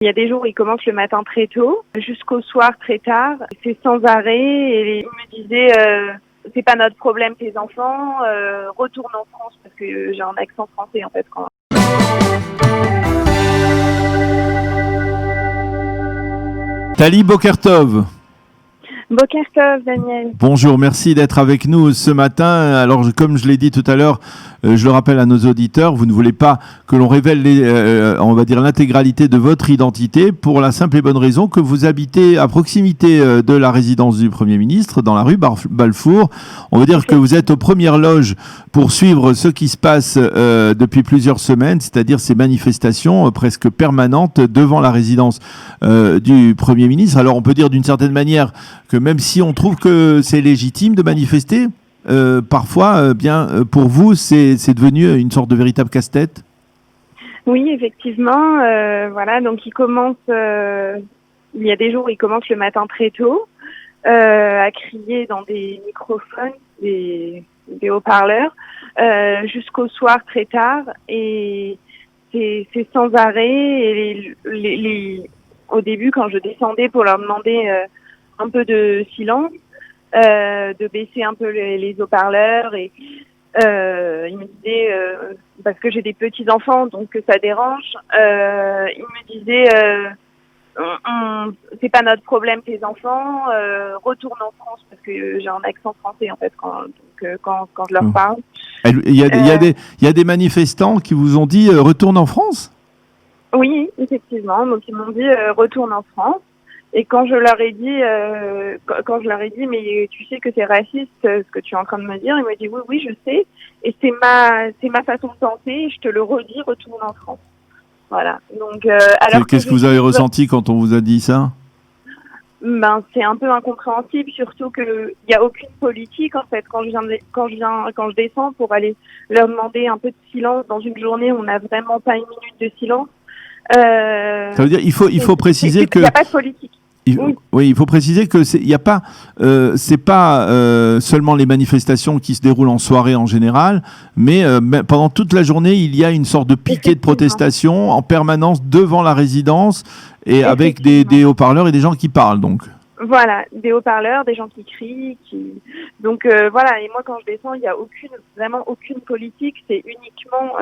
Il y a des jours où il commence le matin très tôt, jusqu'au soir très tard. C'est sans arrêt et il me disait c'est pas notre problème tes enfants, retourne en France parce que j'ai un accent français en fait quand. Tali Bokertov. Bokertov, Daniel. Bonjour, merci d'être avec nous ce matin. Alors, comme je l'ai dit tout à l'heure, je le rappelle à nos auditeurs, vous ne voulez pas que l'on révèle, on va dire, l'intégralité de votre identité pour la simple et bonne raison que vous habitez à proximité de la résidence du Premier ministre, dans la rue Balfour. On veut dire que vous êtes aux premières loges pour suivre ce qui se passe depuis plusieurs semaines, c'est-à-dire ces manifestations presque permanentes devant la résidence du Premier ministre. Alors, on peut dire d'une certaine manière que même si on trouve que c'est légitime de manifester, parfois, pour vous, c'est devenu une sorte de véritable casse-tête. Oui, effectivement. Voilà, donc il commence. Il y a des jours où il commence le matin très tôt à crier dans des microphones, des haut-parleurs, jusqu'au soir très tard, et c'est sans arrêt. Et au début, quand je descendais pour leur demander un peu de silence, de baisser un peu les haut-parleurs, et il me disait parce que j'ai des petits enfants donc que ça dérange, il me disait c'est pas notre problème tes enfants, retourne en France parce que j'ai un accent français en fait quand je leur parle. Il y a des manifestants qui vous ont dit retourne en France. Oui, effectivement, donc ils m'ont dit retourne en France. Et quand je leur ai dit, mais tu sais que c'est raciste ce que tu es en train de me dire, ils m'ont dit oui, je sais, et c'est ma façon de penser, et je te le redis, retourne en France. Voilà. Donc, alors qu'est-ce que vous avez ressenti quand on vous a dit ça? Ben, c'est un peu incompréhensible, surtout que il y a aucune politique en fait. Quand je descends pour aller leur demander un peu de silence dans une journée, on n'a vraiment pas une minute de silence. Ça veut dire il faut préciser que il n'y a pas de politique. Oui, il faut préciser que c'est pas seulement les manifestations qui se déroulent en soirée en général, mais pendant toute la journée, il y a une sorte de piquet de protestation en permanence devant la résidence et avec des haut-parleurs et des gens qui parlent donc. Voilà, des haut-parleurs, des gens qui crient, donc voilà. Et moi, quand je descends, il n'y a vraiment aucune politique. C'est uniquement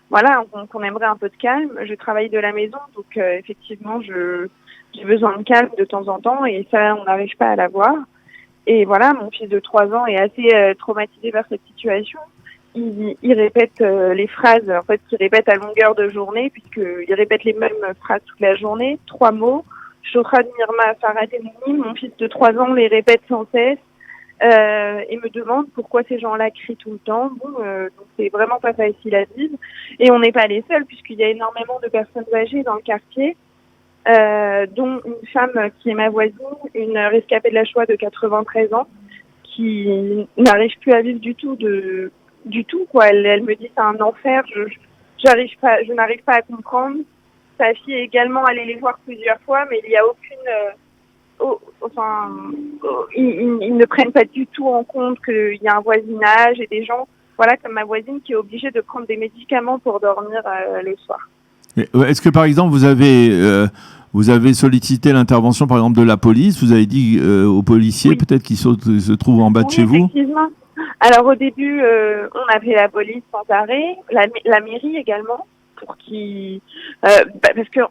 voilà, qu'on aimerait un peu de calme. Je travaille de la maison, donc effectivement, j'ai besoin de calme de temps en temps, et ça, on n'arrive pas à l'avoir. Et voilà, mon fils de 3 ans est assez traumatisé par cette situation. Il répète les phrases, en fait, qu'il répète à longueur de journée, puisqu'il répète les mêmes phrases toute la journée. 3 mots. Shohrad Mirma Faratemini, mon fils de 3 ans les répète sans cesse et me demande pourquoi ces gens-là crient tout le temps. Donc c'est vraiment pas facile à vivre. Et on n'est pas les seuls, puisqu'il y a énormément de personnes âgées dans le quartier, dont une femme qui est ma voisine, une rescapée de la Shoah de 93 ans, qui n'arrive plus à vivre du tout quoi. Elle me dit c'est un enfer, je n'arrive pas à comprendre. Sa fille est également allée les voir plusieurs fois, mais il n'y a ils ne prennent pas du tout en compte qu'il y a un voisinage et des gens, voilà, comme ma voisine, qui est obligée de prendre des médicaments pour dormir le soir. Est-ce que par exemple vous avez sollicité l'intervention par exemple de la police? Vous avez dit aux policiers peut-être qui se trouvent en bas de chez vous? Effectivement. Alors au début, on appelait la police sans arrêt, la mairie également, parce que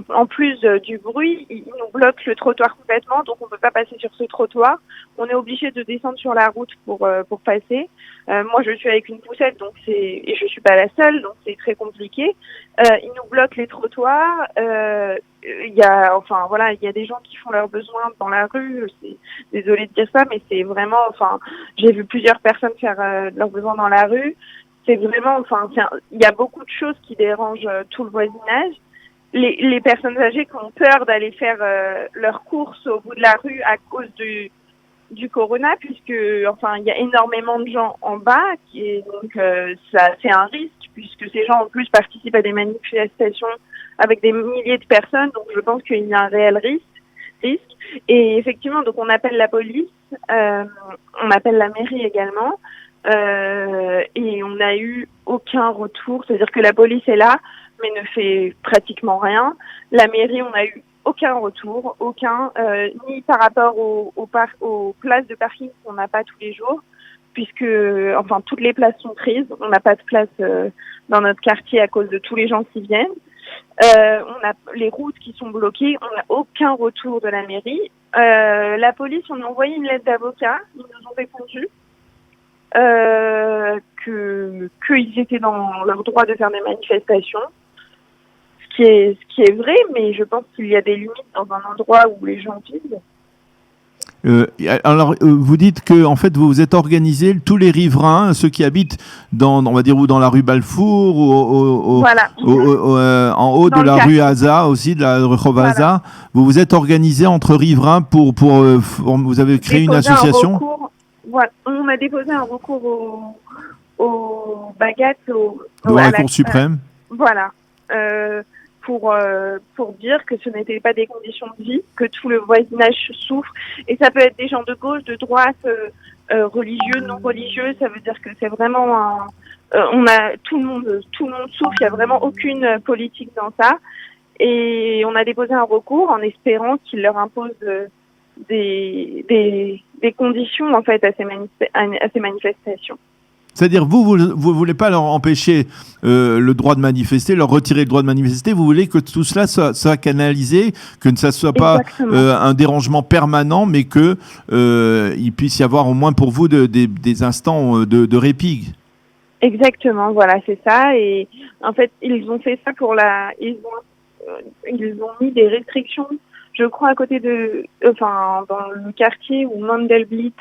en plus du bruit, ils nous bloquent le trottoir complètement, donc on peut pas passer sur ce trottoir. On est obligé de descendre sur la route pour passer. Moi, je suis avec une poussette, et je suis pas la seule, donc c'est très compliqué. Ils nous bloquent les trottoirs. Il y a des gens qui font leurs besoins dans la rue. Désolée de dire ça, mais c'est vraiment, j'ai vu plusieurs personnes faire leurs besoins dans la rue. C'est vraiment, il y a beaucoup de choses qui dérangent tout le voisinage. Les personnes âgées qui ont peur d'aller faire leurs courses au bout de la rue à cause du corona, puisque il y a énormément de gens en bas, donc ça c'est un risque, puisque ces gens en plus participent à des manifestations avec des milliers de personnes, donc je pense qu'il y a un réel risque. Et effectivement, donc on appelle la police, on appelle la mairie également. Et on n'a eu aucun retour, c'est-à-dire que la police est là, mais ne fait pratiquement rien. La mairie, on n'a eu aucun retour, ni par rapport aux places de parking qu'on n'a pas tous les jours, puisque toutes les places sont prises. On n'a pas de place dans notre quartier à cause de tous les gens qui viennent. On a les routes qui sont bloquées, on n'a aucun retour de la mairie. La police, on a envoyé une lettre d'avocat, ils nous ont répondu qu'ils étaient dans leur droit de faire des manifestations, ce qui est vrai, mais je pense qu'il y a des limites dans un endroit où les gens vivent. Vous dites que en fait vous vous êtes organisés, tous les riverains, ceux qui habitent dans, on va dire, ou dans la rue Balfour ou en haut de la rue Aza aussi, de la rue Rovaza, vous vous êtes organisés entre riverains pour vous avez créé une association. On a déposé un recours au Bagat, devant la Cour suprême. Pour dire que ce n'était pas des conditions de vie, que tout le voisinage souffre. Et ça peut être des gens de gauche, de droite, religieux, non religieux. Ça veut dire que c'est vraiment tout le monde souffre. Il n'y a vraiment aucune politique dans ça. Et on a déposé un recours en espérant qu'il leur impose des conditions en fait à ces manifestations. C'est-à-dire, vous voulez pas leur empêcher le droit de manifester, leur retirer le droit de manifester, vous voulez que tout cela soit canalisé, que ça ne soit pas un dérangement permanent, mais que il puisse y avoir au moins pour vous des instants de répit. Exactement, voilà, c'est ça. Et en fait, ils ont fait ça ils ont mis des restrictions, je crois, à côté dans le quartier où Mandelblit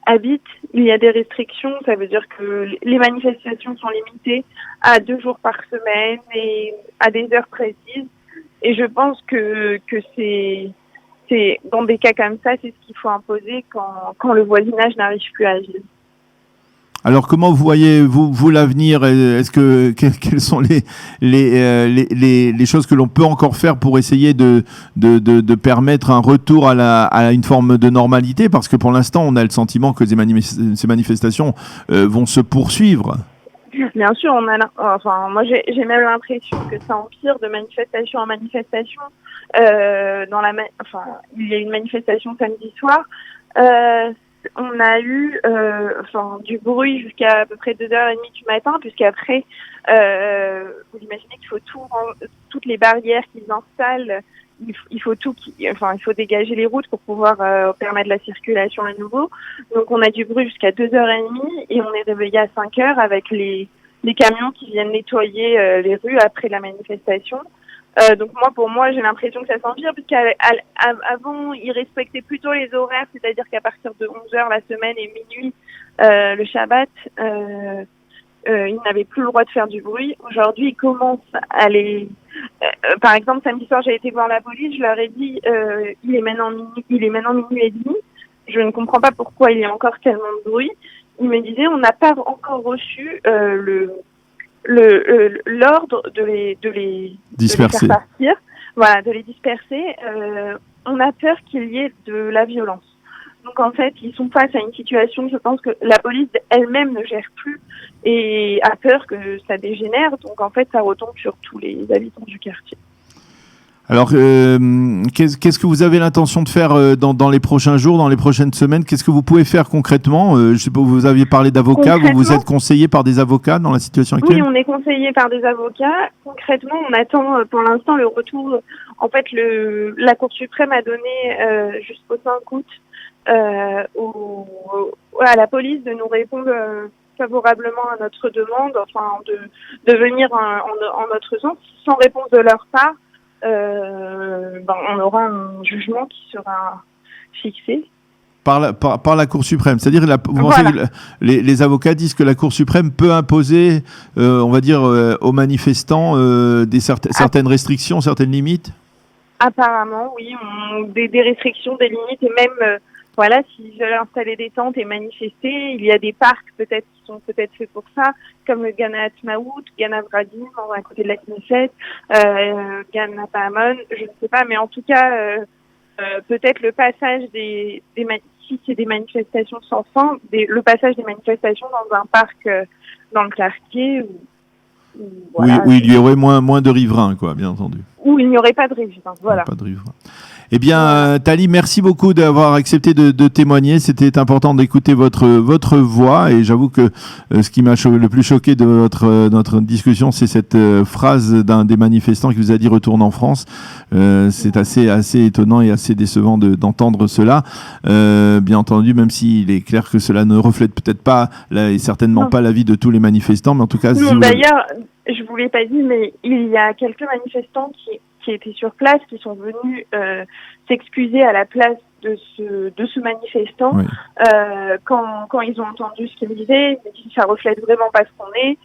habite, il y a des restrictions. Ça veut dire que les manifestations sont limitées à 2 jours par semaine et à des heures précises. Et je pense que c'est dans des cas comme ça, c'est ce qu'il faut imposer quand le voisinage n'arrive plus à agir. Alors, comment vous voyez-vous l'avenir? Quelles sont les choses que l'on peut encore faire pour essayer de permettre un retour à une forme de normalité? Parce que pour l'instant, on a le sentiment que ces manifestations vont se poursuivre. Bien sûr, moi j'ai même l'impression que ça empire de manifestation en manifestation. Il y a une manifestation samedi soir. On a eu du bruit jusqu'à à peu près 2h30 du matin, puisqu'après, vous imaginez qu'il faut toutes les barrières qu'ils installent, il faut dégager les routes pour pouvoir permettre la circulation à nouveau. Donc on a du bruit jusqu'à 2h30 et on est réveillé à 5h avec les camions qui viennent nettoyer les rues après la manifestation. Donc pour moi, j'ai l'impression que ça s'empire, puisqu'avant, ils respectaient plutôt les horaires, c'est-à-dire qu'à partir de 11h la semaine et minuit, le Shabbat, ils n'avaient plus le droit de faire du bruit. Aujourd'hui, ils commencent à par exemple, samedi soir, j'ai été voir la police, je leur ai dit, il est maintenant minuit et demi. Je ne comprends pas pourquoi il y a encore tellement de bruit. Ils me disaient, on n'a pas encore reçu l'ordre de les disperser. De les faire partir, de les disperser. On a peur qu'il y ait de la violence. Donc en fait, ils sont face à une situation, je pense que la police elle-même ne gère plus et a peur que ça dégénère. Donc en fait, ça retombe sur tous les habitants du quartier. Alors, qu'est-ce que vous avez l'intention de faire dans les prochains jours, dans les prochaines semaines? Qu'est-ce que vous pouvez faire concrètement? Je sais pas, vous aviez parlé d'avocats, vous êtes conseillé par des avocats dans la situation actuelle? Oui, on est conseillé par des avocats. Concrètement, on attend pour l'instant le retour. En fait, la Cour suprême a donné jusqu'au 5 août à la police de nous répondre favorablement à notre demande, de venir en notre sens. Sans réponse de leur part, on aura un jugement qui sera fixé. Par la Cour suprême. C'est-à-dire, vous pensez que les avocats disent que la Cour suprême peut imposer, on va dire, aux manifestants certaines restrictions, certaines limites? Apparemment, oui. Des restrictions, des limites, et même, s'ils veulent installer des tentes et manifester, il y a des parcs peut-être qui sont peut-être faits pour ça, comme le Gana Atmaout, Gana Vradim, à côté de la Knesset, Gana Pahamon, je ne sais pas, mais en tout cas, peut-être le passage si c'est des manifestations sans fin, le passage des manifestations dans un parc dans le quartier. Voilà, où il y aurait moins de riverains, quoi, bien entendu. où il n'y aurait pas de riverains. Voilà. Pas de riverains. Eh bien, Thalie, merci beaucoup d'avoir accepté de témoigner. C'était important d'écouter votre voix, et j'avoue que ce qui m'a le plus choqué de notre discussion, c'est cette phrase d'un des manifestants qui vous a dit retourne en France. C'est assez étonnant et assez décevant d'entendre cela. Bien entendu, même s'il est clair que cela ne reflète peut-être pas et certainement pas l'avis de tous les manifestants, mais en tout cas. Non, d'ailleurs, je vous l'ai pas dit, mais il y a quelques manifestants qui étaient sur place, qui sont venus s'excuser à la place de ce manifestant. Oui. Quand ils ont entendu ce qu'il disait, ils disent ça reflète vraiment pas ce qu'on est.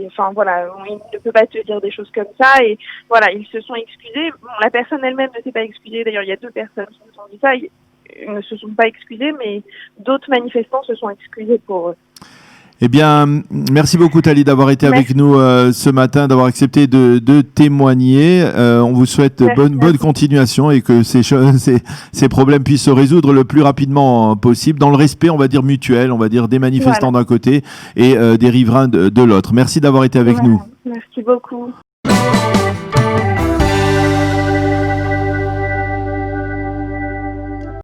Enfin voilà, il ne peut pas te dire des choses comme ça, et voilà, ils se sont excusés. Bon, la personne elle-même ne s'est pas excusée. D'ailleurs, il y a 2 personnes qui nous ont dit ça. Ils ne se sont pas excusés, mais d'autres manifestants se sont excusés pour eux. Eh bien, merci beaucoup Thalie d'avoir été avec nous ce matin, d'avoir accepté de témoigner. On vous souhaite bonne continuation, et que ces problèmes puissent se résoudre le plus rapidement possible, dans le respect, on va dire, mutuel, on va dire, des manifestants d'un côté et des riverains de l'autre. Merci d'avoir été avec nous. Merci beaucoup.